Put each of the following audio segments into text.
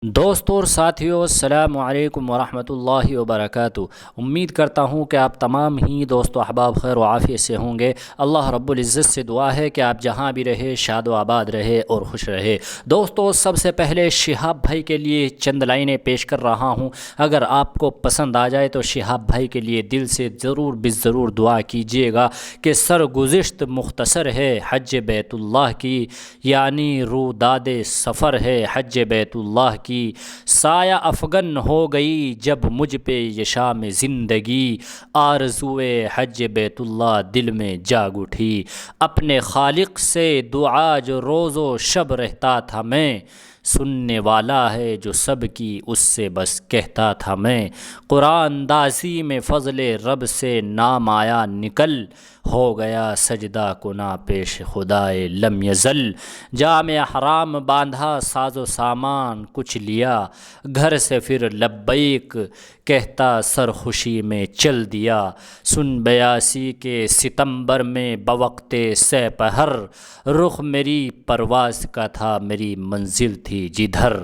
دوستوں اور ساتھیوں، السلام علیکم ورحمۃ اللہ وبرکاتہ۔ امید کرتا ہوں کہ آپ تمام ہی دوست و احباب خیر و عافیت سے ہوں گے۔ اللہ رب العزت سے دعا ہے کہ آپ جہاں بھی رہے شاد و آباد رہے اور خوش رہے۔ دوستوں، سب سے پہلے شہاب بھائی کے لیے چند لائنیں پیش کر رہا ہوں۔ اگر آپ کو پسند آ جائے تو شہاب بھائی کے لیے دل سے ضرور دعا کیجیے گا کہ سرگزشت مختصر ہے حج بیت اللہ کی، یعنی روداد سفر ہے حج بیت اللہ کی۔ سایہ افغن ہو گئی جب مجھ پہ یہ شام زندگی، آرزوئے حج بیت اللہ دل میں جاگ اٹھی۔ اپنے خالق سے دعا جو روز و شب رہتا تھا میں، سننے والا ہے جو سب کی اس سے بس کہتا تھا میں۔ قرآن دازی میں فضل رب سے نام آیا نکل، ہو گیا سجدہ کنا پیش خدائے لم یزل۔ جامِ احرام باندھا ساز و سامان کچھ لیا، گھر سے پھر لبیک کہتا سرخوشی میں چل دیا۔ سن 82 کے ستمبر میں بوقت سپہر، رخ میری پرواز کا تھا میری منزل تھی جدھر۔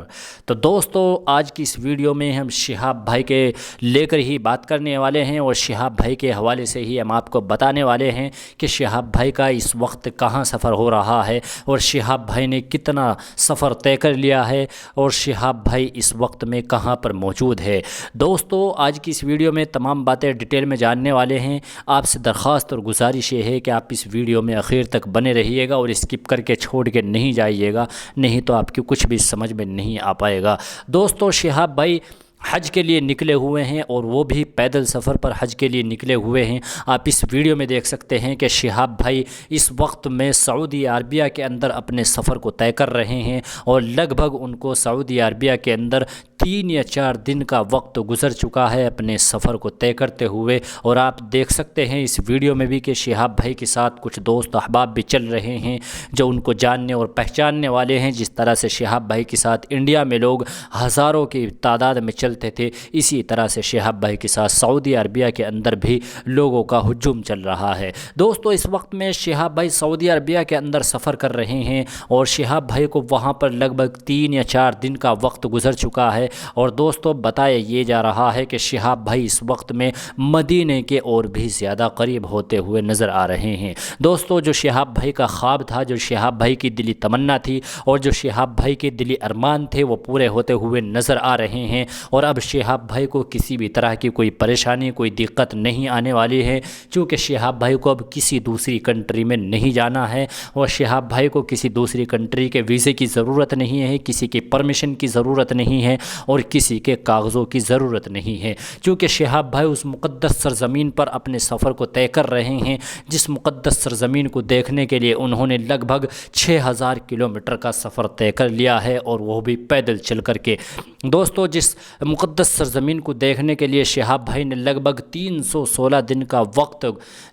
تو دوستو، آج کی اس ویڈیو میں ہم شہاب بھائی کے لے کر ہی بات کرنے والے ہیں، اور شہاب بھائی کے حوالے سے ہی ہم آپ کو بتانے والے ہیں کہ شہاب بھائی کا اس وقت کہاں سفر ہو رہا ہے، اور شہاب بھائی نے کتنا سفر طے کر لیا ہے، اور شہاب بھائی اس وقت میں کہاں پر موجود ہے۔ دوستو، آج کی اس ویڈیو میں تمام باتیں ڈیٹیل میں جاننے والے ہیں۔ آپ سے درخواست اور گزارش یہ ہے کہ آپ اس ویڈیو میں آخر تک بنے رہیے گا اور اسکپ کر کے چھوڑ کے نہیں جائیے گا، نہیں تو آپ کی کچھ بھی سمجھ میں نہیں آ پائے گا۔ دوستو، شہاب بھائی حج کے لیے نکلے ہوئے ہیں، اور وہ بھی پیدل سفر پر حج کے لیے نکلے ہوئے ہیں۔ آپ اس ویڈیو میں دیکھ سکتے ہیں کہ شہاب بھائی اس وقت میں سعودی عربیہ کے اندر اپنے سفر کو طے کر رہے ہیں، اور لگ بھگ ان کو سعودی عربیہ کے اندر 3 یا 4 دن کا وقت گزر چکا ہے اپنے سفر کو طے کرتے ہوئے۔ اور آپ دیکھ سکتے ہیں اس ویڈیو میں بھی کہ شہاب بھائی کے ساتھ کچھ دوست احباب بھی چل رہے ہیں جو ان کو جاننے اور پہچاننے والے ہیں۔ جس طرح سے شہاب بھائی کے ساتھ انڈیا میں لوگ ہزاروں کی تعداد میں چلتے تھے، اسی طرح سے شہاب بھائی کے ساتھ سعودی عربیہ کے اندر بھی لوگوں کا ہجوم چل رہا ہے۔ دوستو، اس وقت میں شہاب بھائی سعودی عربیہ کے اندر سفر کر رہے ہیں، اور شہاب بھائی کو وہاں پر لگ بھگ 3 یا 4 دن کا وقت گزر چکا ہے۔ اور دوستو، بتایا یہ جا رہا ہے کہ شہاب بھائی اس وقت میں مدینے کے اور بھی زیادہ قریب ہوتے ہوئے نظر آ رہے ہیں۔ دوستو، جو شہاب بھائی کا خواب تھا، جو شہاب بھائی کی دلی تمنا تھی، اور جو شہاب بھائی کے دلی ارمان تھے، وہ پورے ہوتے ہوئے نظر آ رہے ہیں۔ اور اب شہاب بھائی کو کسی بھی طرح کی کوئی پریشانی، کوئی دقت نہیں آنے والی ہے، چونکہ شہاب بھائی کو اب کسی دوسری کنٹری میں نہیں جانا ہے، اور شہاب بھائی کو کسی دوسری کنٹری کے ویزے کی ضرورت نہیں ہے، کسی کی پرمیشن کی ضرورت نہیں ہے، اور کسی کے کاغذوں کی ضرورت نہیں ہے، چونکہ شہاب بھائی اس مقدس سرزمین پر اپنے سفر کو طے کر رہے ہیں، جس مقدس سرزمین کو دیکھنے کے لیے انہوں نے لگ بھگ 6000 کلومیٹر کا سفر طے کر لیا ہے، اور وہ بھی پیدل چل کر کے۔ دوستو، جس مقدس سرزمین کو دیکھنے کے لیے شہاب بھائی نے لگ بھگ 316 دن کا وقت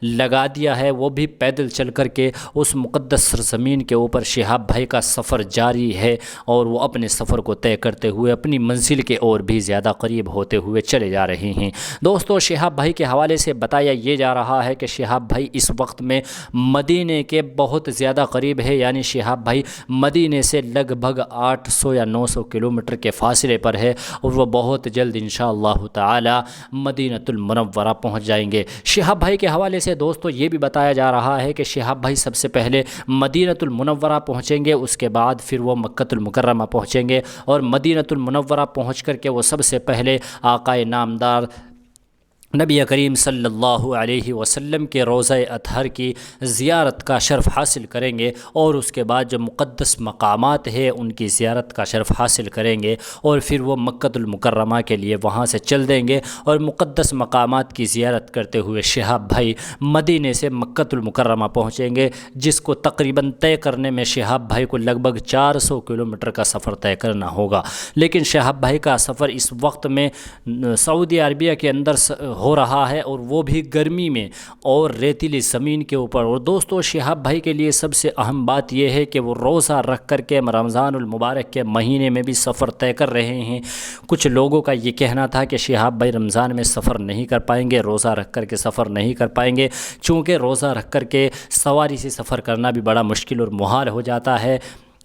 لگا دیا ہے، وہ بھی پیدل چل کر کے اس مقدس سرزمین کے اوپر شہاب بھائی کا سفر جاری ہے، اور وہ اپنے سفر کو طے کرتے ہوئے اپنی منزل کے اور بھی زیادہ قریب ہوتے ہوئے چلے جا رہے ہیں۔ دوستو، شہاب بھائی کے حوالے سے بتایا یہ جا رہا ہے کہ شہاب بھائی اس وقت میں مدینے کے بہت زیادہ قریب ہے، یعنی شہاب بھائی مدینے سے لگ بھگ 800 یا 900 کلومیٹر کے فاصلے پر ہے، اور وہ بہت جلد انشاءاللہ تعالی مدینۃ المنورہ پہنچ جائیں گے۔ شہاب بھائی کے حوالے سے دوستو یہ بھی بتایا جا رہا ہے کہ شہاب بھائی سب سے پہلے مدینۃ المنورہ پہنچیں گے، اس کے بعد پھر وہ مکۃ المکرمہ پہنچیں گے، اور مدینۃ المنورہ پہنچ کر کے وہ سب سے پہلے آقائے نامدار نبی کریم صلی اللہ علیہ وسلم کے روضہ اطہر کی زیارت کا شرف حاصل کریں گے، اور اس کے بعد جو مقدس مقامات ہیں ان کی زیارت کا شرف حاصل کریں گے، اور پھر وہ مکۃ المکرمہ کے لیے وہاں سے چل دیں گے، اور مقدس مقامات کی زیارت کرتے ہوئے شہاب بھائی مدینے سے مکۃ المکرمہ پہنچیں گے، جس کو تقریباً طے کرنے میں شہاب بھائی کو لگ بھگ 400 کلومیٹر کا سفر طے کرنا ہوگا۔ لیکن شہاب بھائی کا سفر اس وقت میں سعودی عربیہ کے اندر ہو رہا ہے، اور وہ بھی گرمی میں اور ریتیلی زمین کے اوپر۔ اور دوستو، شہاب بھائی کے لیے سب سے اہم بات یہ ہے کہ وہ روزہ رکھ کر کے رمضان المبارک کے مہینے میں بھی سفر طے کر رہے ہیں۔ کچھ لوگوں کا یہ کہنا تھا کہ شہاب بھائی رمضان میں سفر نہیں کر پائیں گے، روزہ رکھ کر کے سفر نہیں کر پائیں گے، چونکہ روزہ رکھ کر کے سواری سے سفر کرنا بھی بڑا مشکل اور محال ہو جاتا ہے۔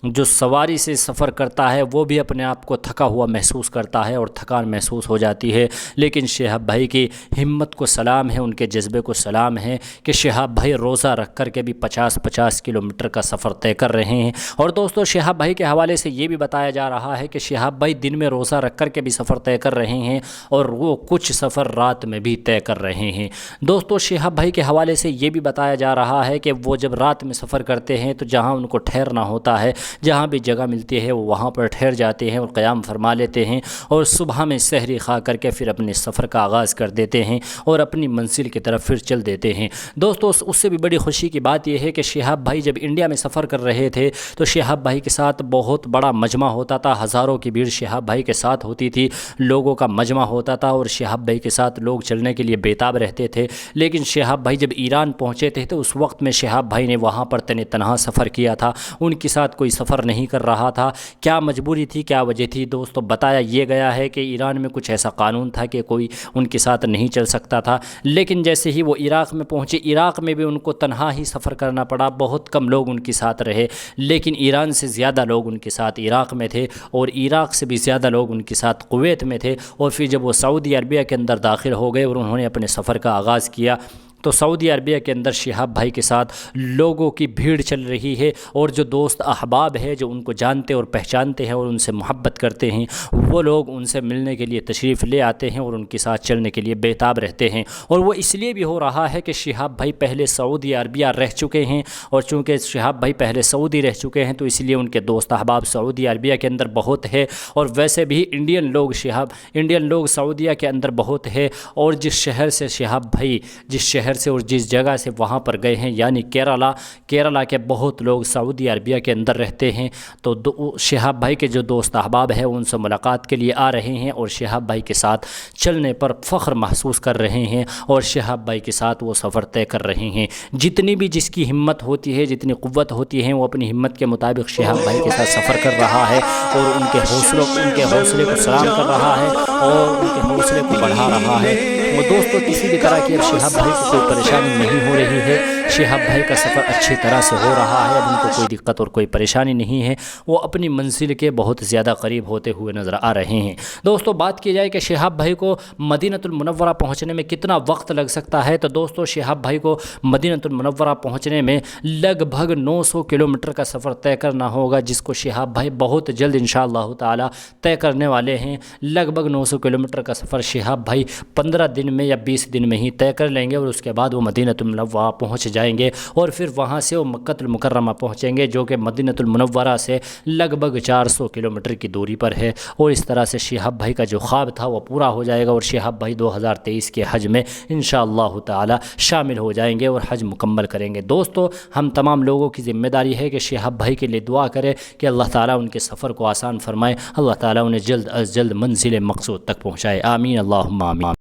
جو سواری سے سفر کرتا ہے وہ بھی اپنے آپ کو تھکا ہوا محسوس کرتا ہے اور تھکان محسوس ہو جاتی ہے، لیکن شہاب بھائی کی ہمت کو سلام ہے، ان کے جذبے کو سلام ہے کہ شہاب بھائی روزہ رکھ کر کے بھی 50 کلومیٹر کا سفر طے کر رہے ہیں۔ اور دوستو شہاب بھائی کے حوالے سے یہ بھی بتایا جا رہا ہے کہ شہاب بھائی دن میں روزہ رکھ کر کے بھی سفر طے کر رہے ہیں اور وہ کچھ سفر رات میں بھی طے کر رہے ہیں۔ دوستو شہاب بھائی کے حوالے سے یہ بھی بتایا جا رہا ہے کہ وہ جب رات میں سفر کرتے ہیں تو جہاں ان کو ٹھہرنا ہوتا ہے، جہاں بھی جگہ ملتی ہے وہ وہاں پر ٹھہر جاتے ہیں اور قیام فرما لیتے ہیں، اور صبح میں سحری کھا کر کے پھر اپنے سفر کا آغاز کر دیتے ہیں اور اپنی منزل کی طرف پھر چل دیتے ہیں۔ دوستو اس سے بھی بڑی خوشی کی بات یہ ہے کہ شہاب بھائی جب انڈیا میں سفر کر رہے تھے تو شہاب بھائی کے ساتھ بہت بڑا مجمع ہوتا تھا، ہزاروں کی بھیڑ شہاب بھائی کے ساتھ ہوتی تھی، لوگوں کا مجمع ہوتا تھا اور شہاب بھائی کے ساتھ لوگ چلنے کے لیے بیتاب رہتے تھے۔ لیکن شہاب بھائی جب ایران پہنچے تھے تو اس وقت میں شہاب بھائی نے وہاں پر تنہا سفر کیا تھا، ان کے ساتھ کوئی سفر نہیں کر رہا تھا۔ کیا مجبوری تھی، کیا وجہ تھی دوستو؟ بتایا یہ گیا ہے کہ ایران میں کچھ ایسا قانون تھا کہ کوئی ان کے ساتھ نہیں چل سکتا تھا، لیکن جیسے ہی وہ عراق میں پہنچے، عراق میں بھی ان کو تنہا ہی سفر کرنا پڑا، بہت کم لوگ ان کے ساتھ رہے، لیکن ایران سے زیادہ لوگ ان کے ساتھ عراق میں تھے اور عراق سے بھی زیادہ لوگ ان کے ساتھ کویت میں تھے۔ اور پھر جب وہ سعودی عربیہ کے اندر داخل ہو گئے اور انہوں نے اپنے سفر کا آغاز کیا تو سعودی عربیہ کے اندر شہاب بھائی کے ساتھ لوگوں کی بھیڑ چل رہی ہے، اور جو دوست احباب ہے جو ان کو جانتے اور پہچانتے ہیں اور ان سے محبت کرتے ہیں وہ لوگ ان سے ملنے کے لیے تشریف لے آتے ہیں اور ان کے ساتھ چلنے کے لیے بیتاب رہتے ہیں۔ اور وہ اس لیے بھی ہو رہا ہے کہ شہاب بھائی پہلے سعودی عربیہ رہ چکے ہیں، اور چونکہ شہاب بھائی پہلے سعودی رہ چکے ہیں تو اس لیے ان کے دوست احباب سعودی عربیہ کے اندر بہت ہے، اور ویسے بھی انڈین لوگ سعودیہ کے اندر بہت ہے۔ اور جس شہر سے شہاب بھائی سے اور جس جگہ سے وہاں پر گئے ہیں یعنی کیرلا کے بہت لوگ سعودی عربیہ کے اندر رہتے ہیں، تو شہاب بھائی کے جو دوست احباب ہیں ان سے ملاقات کے لیے آ رہے ہیں اور شہاب بھائی کے ساتھ چلنے پر فخر محسوس کر رہے ہیں اور شہاب بھائی کے ساتھ وہ سفر طے کر رہے ہیں۔ جتنی بھی جس کی ہمت ہوتی ہے، جتنی قوت ہوتی ہے، وہ اپنی ہمت کے مطابق شہاب بھائی کے ساتھ سفر کر رہا ہے اور ان کے حوصلے کو سلام کر رہا ہے اور ان کے حوصلے کو بڑھا رہا ہے۔ وہ دوستو کسی بھی طرح کی اب شہاب بھائی کو کوئی پریشانی نہیں ہو رہی ہے، شہاب بھائی کا سفر اچھی طرح سے ہو رہا ہے، اب ان کو کوئی دقت اور کوئی پریشانی نہیں ہے، وہ اپنی منزل کے بہت زیادہ قریب ہوتے ہوئے نظر آ رہے ہیں۔ دوستو بات کی جائے کہ شہاب بھائی کو مدینہ المنورہ پہنچنے میں کتنا وقت لگ سکتا ہے، تو دوستو شہاب بھائی کو مدینہ المنورہ پہنچنے میں لگ بھگ 900 کلومیٹر کا سفر طے کرنا ہوگا، جس کو شہاب بھائی بہت جلد انشاءاللہ تعالی طے کرنے والے ہیں۔ لگ بھگ 900 کلومیٹر کا سفر شہاب بھائی 15 دن میں یا 20 دن میں ہی طے کر لیں گے، اور اس کے بعد وہ مدینہ المنورہ پہنچ جائیں گے، اور پھر وہاں سے وہ مکہ المکرمہ پہنچیں گے جو کہ مدینہ المنورہ سے لگ بھگ 400 کلومیٹر کی دوری پر ہے۔ اور اس طرح سے شہاب بھائی کا جو خواب تھا وہ پورا ہو جائے گا، اور شہاب بھائی 2023 کے حج میں انشاءاللہ تعالی شامل ہو جائیں گے اور حج مکمل کریں گے۔ دوستو ہم تمام لوگوں کی ذمہ داری ہے کہ شہاب بھائی کے لیے دعا کرے کہ اللہ تعالیٰ ان کے سفر کو آسان فرمائے، اللہ تعالیٰ انہیں جلد از جلد منزل مقصود تک پہنچائے، آمین اللہم آمین۔